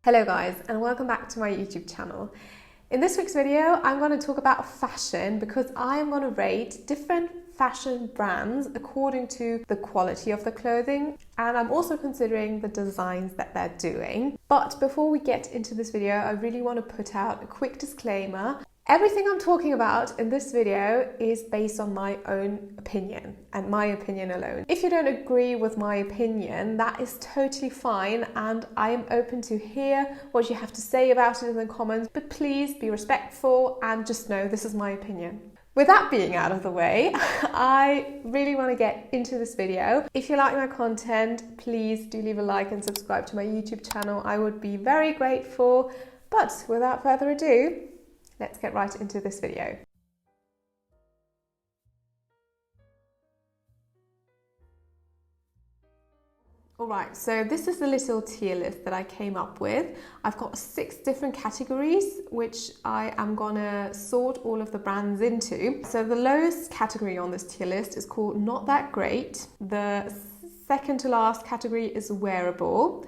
Hello guys, and welcome back to my YouTube channel. In this week's video, I'm going to talk about fashion because I'm going to rate different fashion brands according to the quality of the clothing, and I'm also considering the designs that they're doing. But before we get into this video, I really want to put out a quick disclaimer. Everything I'm talking about in this video is based on my own opinion and my opinion alone. If you don't agree with my opinion, that is totally fine, and I am open to hear what you have to say about it in the comments, but please be respectful and just know this is my opinion. With that being out of the way, I really want to get into this video. If you like my content, please do leave a like and subscribe to my YouTube channel. I would be very grateful. But without further ado, let's get right into this video. Alright, so this is the little tier list that I came up with. I've got 6 different categories, which I am gonna sort all of the brands into. So the lowest category on this tier list is called Not That Great. The second to last category is Wearable.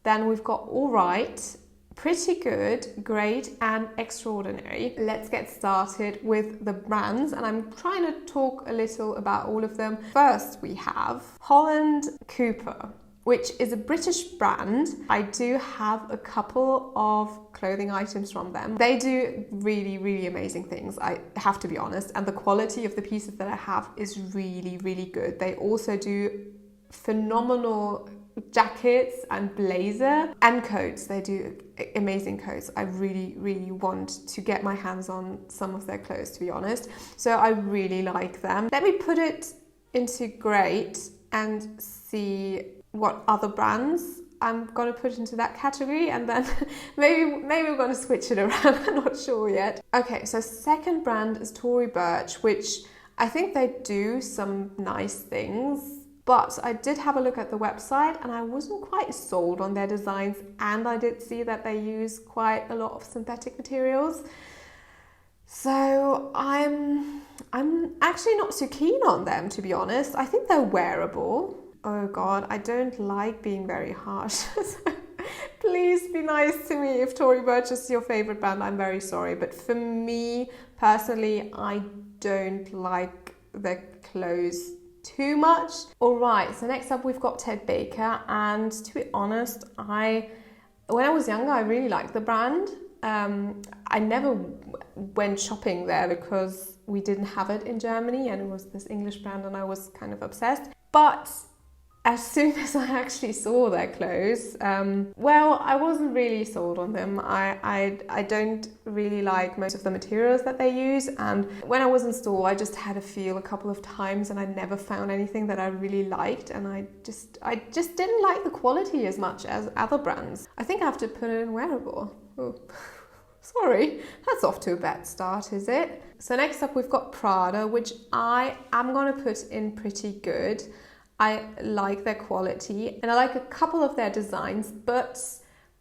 Then we've got Alright, Pretty Good, Great, and Extraordinary. Let's get started with the brands, and I'm trying to talk a little about all of them. First, we have Holland Cooper, which is a British brand. I do have a couple of clothing items from them. They do really, really amazing things, I have to be honest, and the quality of the pieces that I have is really, really good. They also do phenomenal jackets and blazer and coats. They do amazing coats. I really, really want to get my hands on some of their clothes, to be honest. So I really like them. Let me put it into Great and see what other brands I'm going to put into that category, and then maybe we're going to switch it around. I'm not sure yet. Okay, so second brand is Tory Burch, which I think they do some nice things. But I did have a look at the website and I wasn't quite sold on their designs, and I did see that they use quite a lot of synthetic materials. So I'm actually not so keen on them, to be honest. I think they're wearable. Oh God, I don't like being very harsh. So please be nice to me. If Tory Burch is your favorite brand, I'm very sorry. But for me personally, I don't like their clothes too much. Alright, so next up we've got Ted Baker, and to be honest, when I was younger I really liked the brand. I never went shopping there because we didn't have it in Germany and it was this English brand and I was kind of obsessed. But as soon as I actually saw their clothes, I wasn't really sold on them. I don't really like most of the materials that they use, and when I was in store I just had a feel a couple of times and I never found anything that I really liked, and I just didn't like the quality as much as other brands. I think I have to put it in Wearable. Oh. Sorry, that's off to a bad start, is it? So next up we've got Prada, which I am going to put in Pretty Good. I like their quality and I like a couple of their designs, but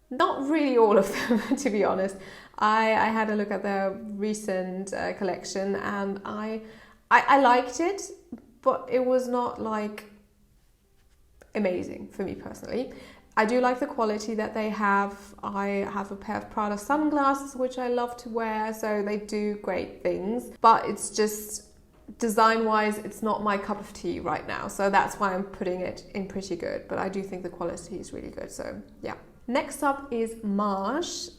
not really all of them, to be honest. I had a look at their recent collection and I liked it, but it was not like amazing for me personally. I do like the quality that they have. I have a pair of Prada sunglasses, which I love to wear, so they do great things, but it's just design-wise, it's not my cup of tea right now, so that's why I'm putting it in Pretty Good, but I do think the quality is really good, so yeah. Next up is Marsh.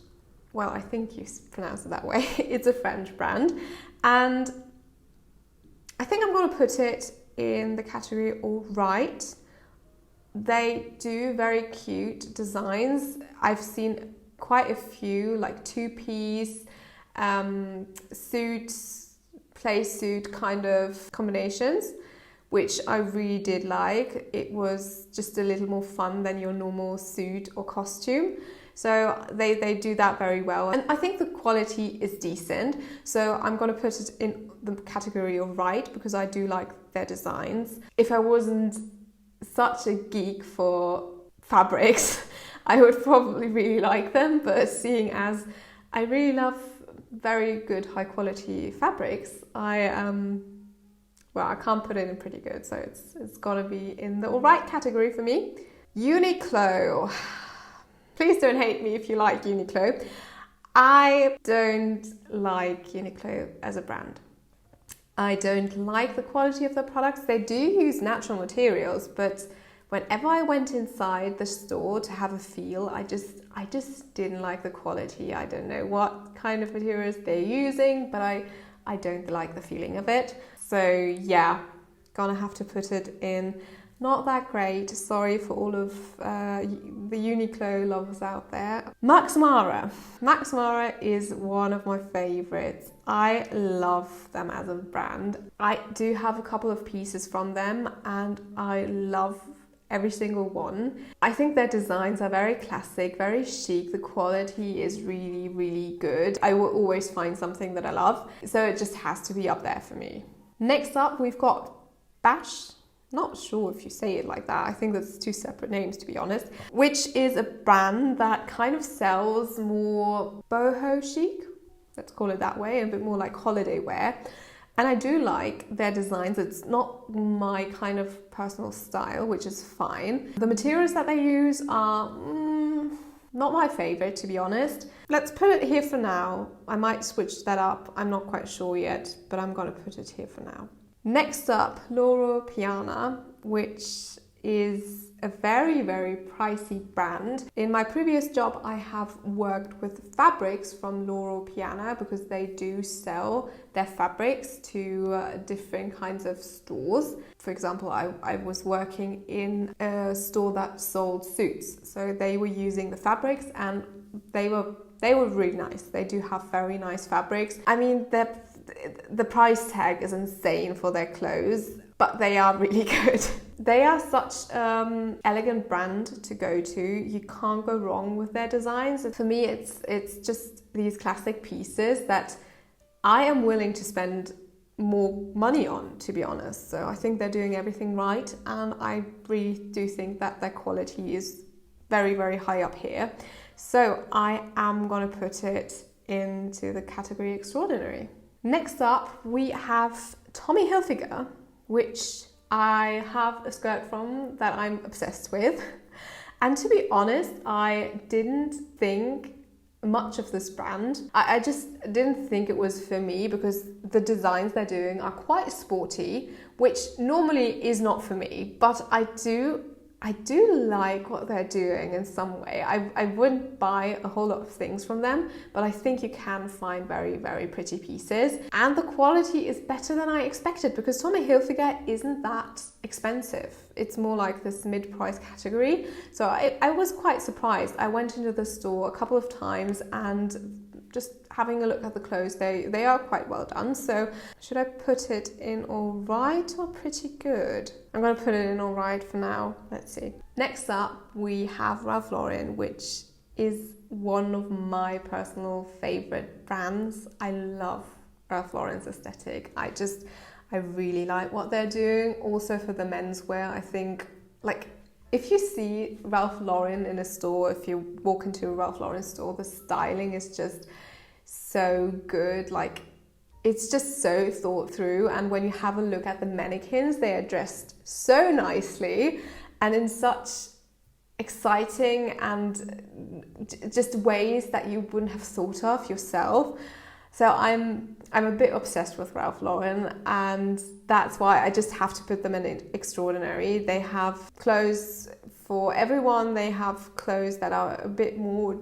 Well, I think you pronounce it that way. It's a French brand, and I think I'm going to put it in the category Alright. They do very cute designs. I've seen quite a few, like two-piece suits, play suit kind of combinations, which I really did like. It was just a little more fun than your normal suit or costume. So they do that very well. And I think the quality is decent. So I'm going to put it in the category of Right because I do like their designs. If I wasn't such a geek for fabrics, I would probably really like them. But seeing as I really love very good high quality fabrics, I can't put it in Pretty Good, so it's got to be in the Alright category for me. Uniqlo. Please don't hate me if you like Uniqlo. I don't like Uniqlo as a brand. I don't like the quality of their products. They do use natural materials, but whenever I went inside the store to have a feel, I just didn't like the quality. I don't know what kind of materials they're using, but I don't like the feeling of it. So yeah, gonna have to put it in not that great. Sorry for all of the Uniqlo lovers out there. Max Mara. Max Mara is one of my favorites. I love them as a brand. I do have a couple of pieces from them and I love every single one. I think their designs are very classic, very chic. The quality is really, really good. I will always find something that I love. So it just has to be up there for me. Next up, we've got ba&sh. Not sure if you say it like that. I think that's two separate names, to be honest. Which is a brand that kind of sells more boho chic, let's call it that way, a bit more like holiday wear. And I do like their designs. It's not my kind of personal style, which is fine. The materials that they use are not my favorite, to be honest. Let's put it here for now. I might switch that up. I'm not quite sure yet, but I'm gonna put it here for now. Next up, Piana, which is a very, very pricey brand. In my previous job, I have worked with fabrics from Piana because they do sell their fabrics to different kinds of stores. For example, I was working in a store that sold suits. So they were using the fabrics and they were really nice. They do have very nice fabrics. I mean, the price tag is insane for their clothes, but they are really good. They are such elegant brand to go to. You can't go wrong with their designs. For me, it's just these classic pieces that I am willing to spend more money on, to be honest. So I think they're doing everything right, and I really do think that their quality is very, very high up here. So I am gonna put it into the category extraordinary. Next up, we have Tommy Hilfiger, which I have a skirt from that I'm obsessed with. And to be honest, I didn't think much of this brand. I just didn't think it was for me because the designs they're doing are quite sporty, which normally is not for me, but I do like what they're doing in some way. I wouldn't buy a whole lot of things from them, but I think you can find very, very pretty pieces. And the quality is better than I expected because Tommy Hilfiger isn't that expensive. It's more like this mid-price category. So I was quite surprised. I went into the store a couple of times and just having a look at the clothes, they are quite well done. So should I put it in all right or pretty good? I'm going to put it in all right for now. Let's see. Next up, we have Ralph Lauren, which is one of my personal favorite brands. I love Ralph Lauren's aesthetic. I really like what they're doing. Also for the menswear, I think, like, if you see Ralph Lauren in a store, if you walk into a Ralph Lauren store, the styling is just so good. Like, it's just so thought through. And when you have a look at the mannequins, they are dressed so nicely and in such exciting and just ways that you wouldn't have thought of yourself. So I'm a bit obsessed with Ralph Lauren, and that's why I just have to put them in extraordinary. They have clothes for everyone. They have clothes that are a bit more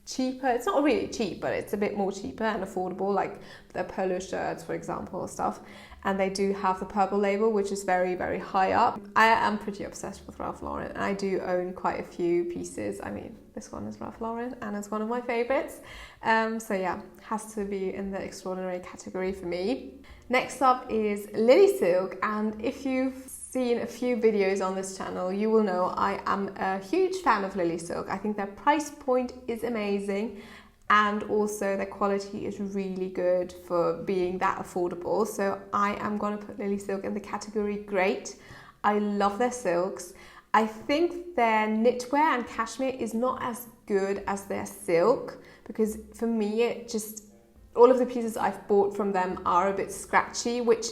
cheaper. It's not really cheap, but it's a bit more cheaper and affordable, like the polo shirts, for example, or stuff. And they do have the purple label, which is very, very high up. I am pretty obsessed with Ralph Lauren, and I do own quite a few pieces. I mean, this one is Ralph Lauren, and it's one of my favorites. So yeah, has to be in the extraordinary category for me. Next up is Lily Silk, and if you've seen a few videos on this channel, you will know I am a huge fan of Lily Silk. I think their price point is amazing, and also their quality is really good for being that affordable. So I am going to put Lily Silk in the category great. I love their silks. I think their knitwear and cashmere is not as good as their silk, because for me, it just, all of the pieces I've bought from them are a bit scratchy, which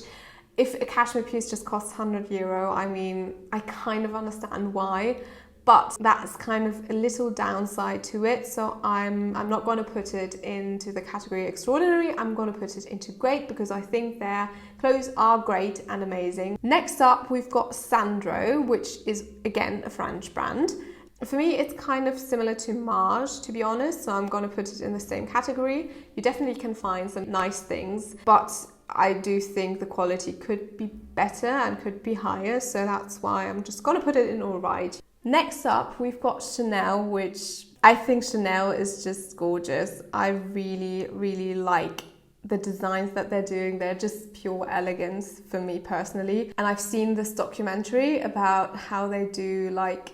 if a cashmere piece just costs €100, I mean, I kind of understand why, but that's kind of a little downside to it. So I'm not going to put it into the category extraordinary. I'm going to put it into great because I think their clothes are great and amazing. Next up, we've got Sandro, which is again a French brand. For me, it's kind of similar to Marsh, to be honest, so I'm going to put it in the same category. You definitely can find some nice things, but I do think the quality could be better and could be higher, so that's why I'm just going to put it in all right. Next up, we've got Chanel, which I think Chanel is just gorgeous. I really, really like the designs that they're doing. They're just pure elegance for me personally. And I've seen this documentary about how they do like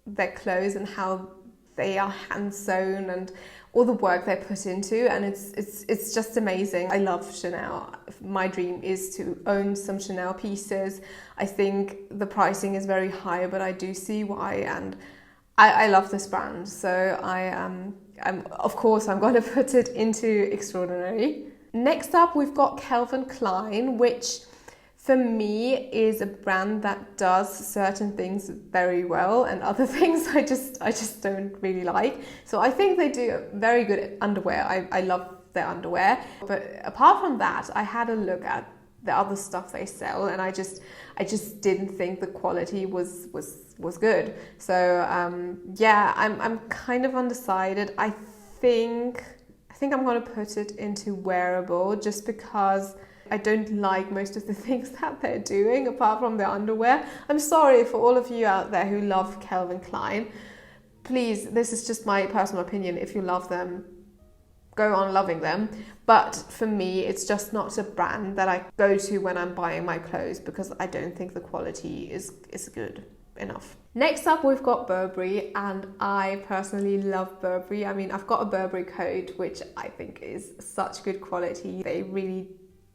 their clothes and how they are hand sewn and all the work they put into, and it's just amazing. I love Chanel. My dream is to own some Chanel pieces. I think the pricing is very high, but I do see why, and I love this brand. So I'm of course I'm going to put it into extraordinary. Next up, we've got Calvin Klein, which for me is a brand that does certain things very well and other things I just don't really like. So I think they do very good underwear. I love their underwear. But apart from that, I had a look at the other stuff they sell, and I just didn't think the quality was good. So yeah, I'm kind of undecided. I think I'm going to put it into wearable just because I don't like most of the things that they're doing apart from their underwear. I'm sorry for all of you out there who love Calvin Klein. Please, this is just my personal opinion. If you love them, go on loving them. But for me, it's just not a brand that I go to when I'm buying my clothes because I don't think the quality is good enough. Next up, we've got Burberry, and I personally love Burberry. I mean, I've got a Burberry coat, which I think is such good quality. They really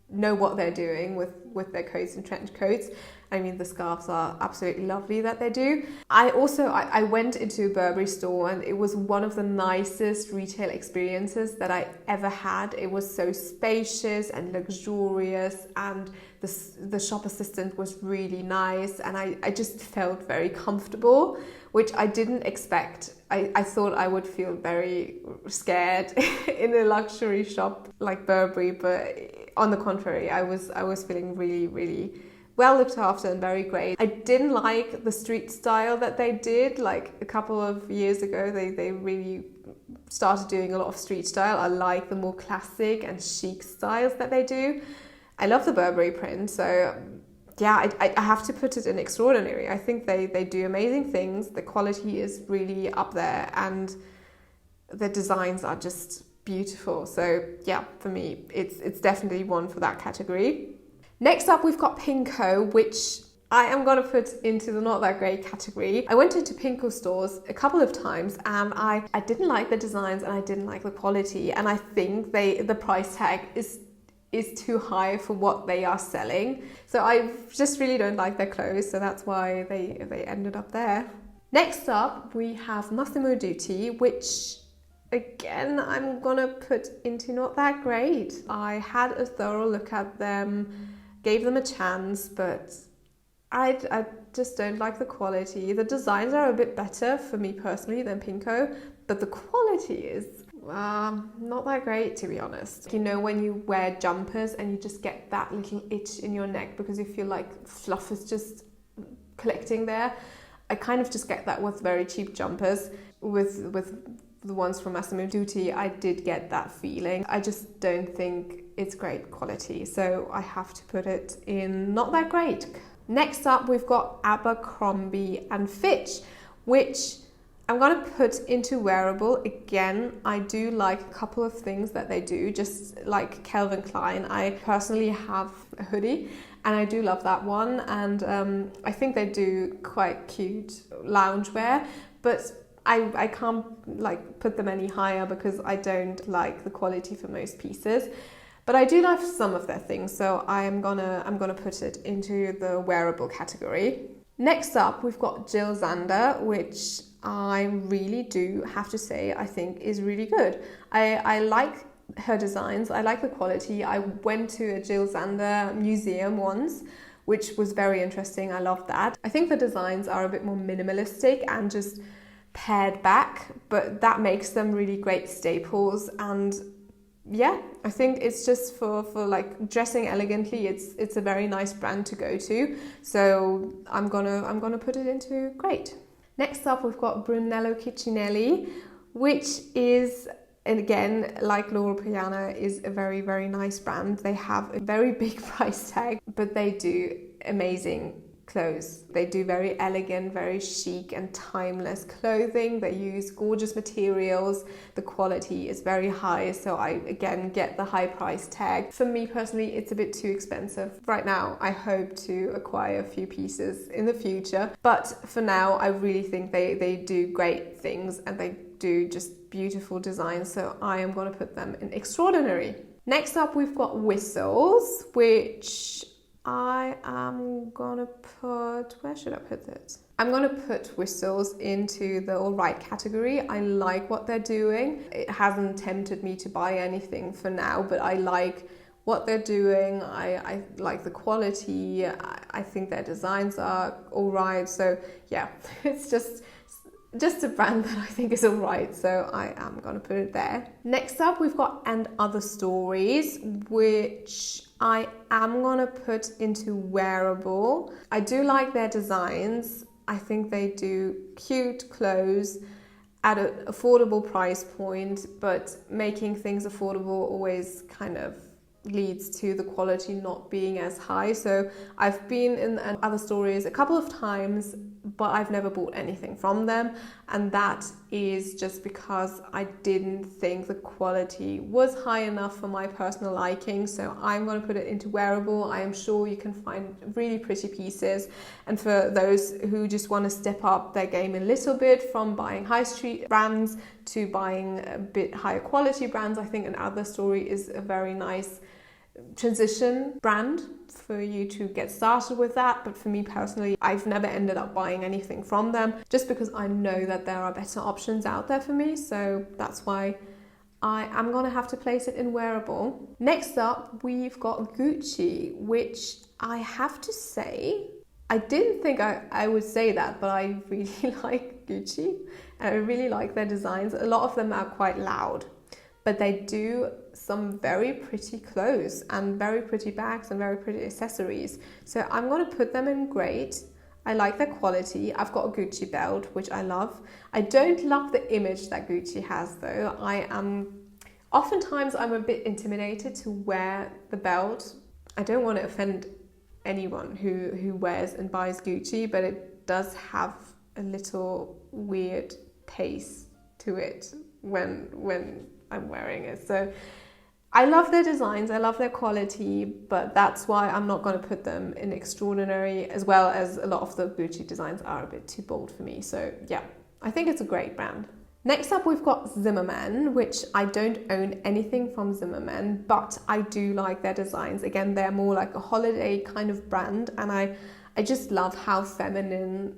know what they're doing with their coats and trench coats. I mean, the scarves are absolutely lovely that they do. I went into a Burberry store, and it was one of the nicest retail experiences that I ever had. It was so spacious and luxurious, and the shop assistant was really nice, and I just felt very comfortable, which I didn't expect. I thought I would feel very scared in a luxury shop like Burberry, but on the contrary, I was feeling really, really well looked after and very great. I didn't like the street style that they did. Like a couple of years ago, they really started doing a lot of street style. I like the more classic and chic styles that they do. I love the Burberry print, so yeah, I have to put it in extraordinary. I think they do amazing things. The quality is really up there, and the designs are just beautiful. So yeah, for me, it's definitely one for that category. Next up, we've got Pinko, which I am going to put into the not that great category. I went into Pinko stores a couple of times, and I didn't like the designs and I didn't like the quality, and I think the price tag is too high for what they are selling. So I just really don't like their clothes, so that's why they ended up there. Next up, we have Massimo Duty, which again, I'm gonna put into not that great. I had a thorough look at them, gave them a chance, but I just don't like the quality. The designs are a bit better for me personally than Pinko, but the quality is not that great, to be honest. You know, when you wear jumpers and you just get that little itch in your neck because you feel like fluff is just collecting there. I kind of just get that with very cheap jumpers. With the ones from Massimo Duty, I did get that feeling. I just don't think it's great quality, so I have to put it in not that great. Next up, we've got Abercrombie & Fitch, which I'm going to put into wearable. Again, I do like a couple of things that they do, just like Calvin Klein. I personally have a hoodie, and I do love that one, and I think they do quite cute loungewear, but I can't like put them any higher because I don't like the quality for most pieces. But I do like some of their things, so I'm gonna put it into the wearable category. Next up, we've got Jill Xander, which I really do have to say I think is really good. I like her designs, I like the quality. I went to a Jill Xander museum once, which was very interesting. I love that. I think the designs are a bit more minimalistic and just pared back, but that makes them really great staples. And yeah, I think it's just for like dressing elegantly. It's a very nice brand to go to. So I'm gonna put it into great. Next up, we've got Brunello Cucinelli, which is, and again, like Loro Piana, is a very, very nice brand. They have a very big price tag, but they do amazing clothes. They do very elegant, very chic and timeless clothing. They use gorgeous materials. The quality is very high, so I again get the high price tag. For me personally, it's a bit too expensive. Right now, I hope to acquire a few pieces in the future, but for now, I really think they do great things and they do just beautiful designs, so I am going to put them in extraordinary. Next up, we've got whistles, which I am gonna put, where should I put it? I'm gonna put whistles into the alright category. I like what they're doing. It hasn't tempted me to buy anything for now, but I like what they're doing. I like the quality. I think their designs are alright. So yeah, it's just a brand that I think is alright, so I am gonna put it there. Next up, we've got And Other Stories, which I am gonna put into wearable. I do like their designs. I think they do cute clothes at an affordable price point, but making things affordable always kind of leads to the quality not being as high. So I've been in And Other Stories a couple of times, but I've never bought anything from them, and that is just because I didn't think the quality was high enough for my personal liking. So I'm going to put it into wearable. I am sure you can find really pretty pieces, and for those who just want to step up their game a little bit from buying high street brands to buying a bit higher quality brands, I think An Other Story is a very nice transition brand for you to get started with that. But for me personally, I've never ended up buying anything from them just because I know that there are better options out there for me. So that's why I am going to have to place it in wearable. Next up, we've got Gucci, which I have to say, I didn't think I would say that, but I really like Gucci and I really like their designs. A lot of them are quite loud, but they do some very pretty clothes and very pretty bags and very pretty accessories. So I'm going to put them in great. I like their quality. I've got a Gucci belt, which I love. I don't love the image that Gucci has though. Oftentimes I'm a bit intimidated to wear the belt. I don't want to offend anyone who wears and buys Gucci, but it does have a little weird taste to it when I'm wearing it. So I love their designs, I love their quality, but that's why I'm not going to put them in extraordinary, as well as a lot of the Gucci designs are a bit too bold for me. So yeah, I think it's a great brand. Next up, we've got Zimmerman, which I don't own anything from Zimmerman, but I do like their designs. Again, they're more like a holiday kind of brand, and I just love how feminine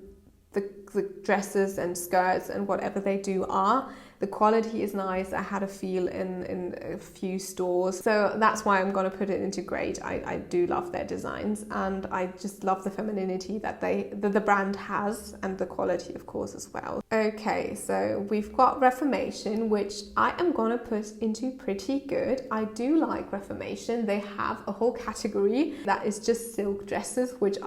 the dresses and skirts and whatever they do are. The quality is nice. I had a feel in a few stores. So that's why I'm going to put it into great. I do love their designs, and I just love the femininity that the brand has, and the quality of course as well. Okay, so we've got Reformation, which I am going to put into pretty good. I do like Reformation. They have a whole category that is just silk dresses, which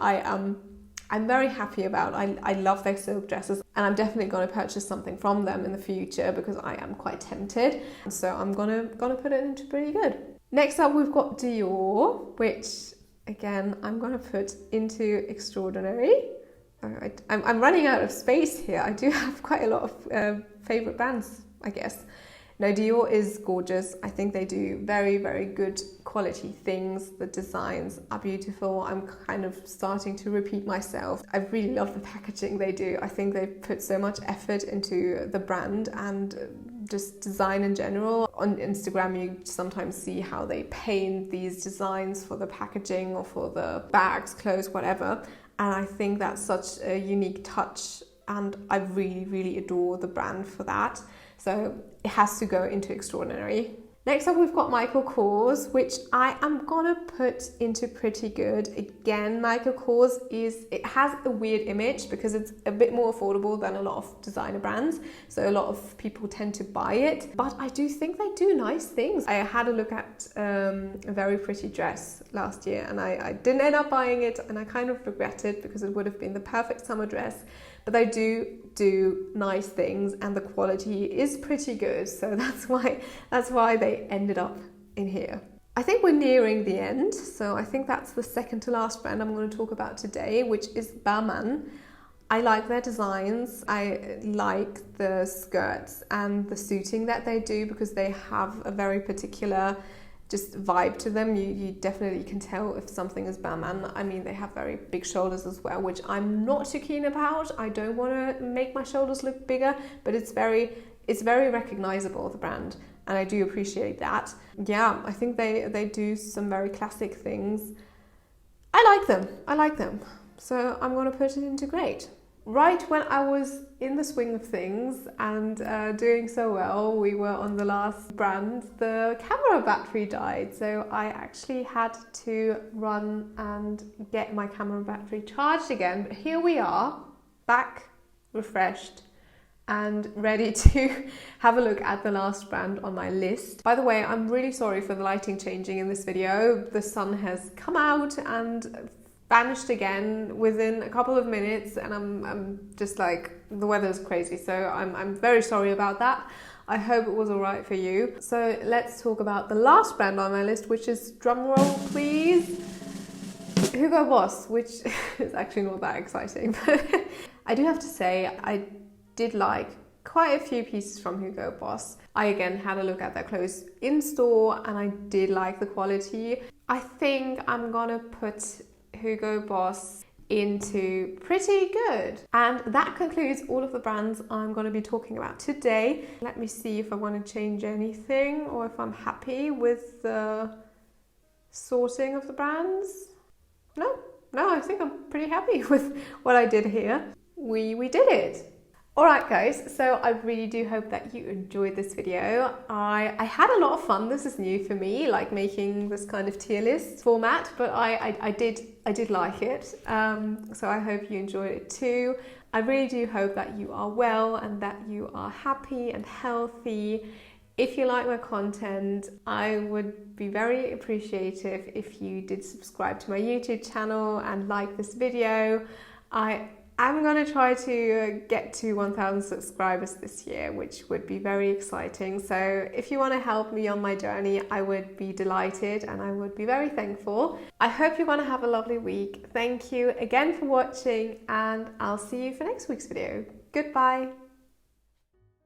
I'm very happy about. I love their silk dresses, and I'm definitely going to purchase something from them in the future because I am quite tempted. So I'm gonna put it into pretty good. Next up, we've got Dior, which again I'm gonna put into extraordinary. I'm running out of space here. I do have quite a lot of favorite brands, I guess. No, Dior is gorgeous. I think they do very, very good quality things. The designs are beautiful. I'm kind of starting to repeat myself. I really love the packaging they do. I think they put so much effort into the brand and just design in general. On Instagram, you sometimes see how they paint these designs for the packaging or for the bags, clothes, whatever. And I think that's such a unique touch, and I really, really adore the brand for that. So it has to go into extraordinary. Next up, we've got Michael Kors, which I am gonna put into pretty good. Again, Michael Kors it has a weird image because it's a bit more affordable than a lot of designer brands. So a lot of people tend to buy it, but I do think they do nice things. I had a look at a very pretty dress last year and I didn't end up buying it, and I kind of regret it because it would have been the perfect summer dress. But they do nice things and the quality is pretty good, so that's why they ended up in here. I think we're nearing the end, so I think that's the second to last brand I'm going to talk about today, which is ba&sh. I like their designs. I like the skirts and the suiting that they do because they have a very particular just vibe to them. You definitely can tell if something is ba&sh. I mean, they have very big shoulders as well, which I'm not too keen about. I don't want to make my shoulders look bigger, but it's very recognizable, the brand, and I do appreciate that. Yeah, I think they do some very classic things. I like them. So I'm going to put it into great. Right when I was in the swing of things and doing so well, we were on the last brand, the camera battery died. So I actually had to run and get my camera battery charged again. But here we are, back, refreshed, and ready to have a look at the last brand on my list. By the way, I'm really sorry for the lighting changing in this video. The sun has come out and vanished again within a couple of minutes, and I'm just like, the weather is crazy, so I'm very sorry about that. I hope it was all right for you. So let's talk about the last brand on my list, which is, drumroll please, Hugo Boss, which is actually not that exciting, but I do have to say I did like quite a few pieces from Hugo Boss. I again had a look at their clothes in store and I did like the quality. I think I'm gonna put Hugo Boss into pretty good. And that concludes all of the brands I'm going to be talking about today. Let me see if I want to change anything or if I'm happy with the sorting of the brands. No, I think I'm pretty happy with what I did here. We did it. Alright guys, so I really do hope that you enjoyed this video. I had a lot of fun. This is new for me, like making this kind of tier list format, but I did like it. So I hope you enjoyed it too. I really do hope that you are well and that you are happy and healthy. If you like my content, I would be very appreciative if you did subscribe to my YouTube channel and like this video. I'm going to try to get to 1,000 subscribers this year, which would be very exciting. So if you want to help me on my journey, I would be delighted and I would be very thankful. I hope you're going to have a lovely week. Thank you again for watching, and I'll see you for next week's video. Goodbye.